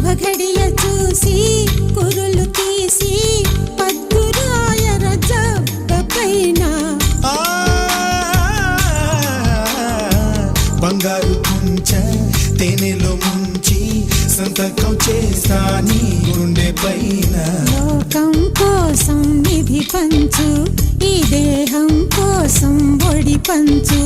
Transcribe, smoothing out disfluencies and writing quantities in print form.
శుభఘడియ చూసి కురులు తీసి పద్దురాయ రజపైన బంగారు కుంచ తేనెలో ముంచి సంతకం చేస్తా నీ గుండె పైన. లోకం కోసం నిధి పంచు, ఈ దేహం కోసం ఒడి పంచు.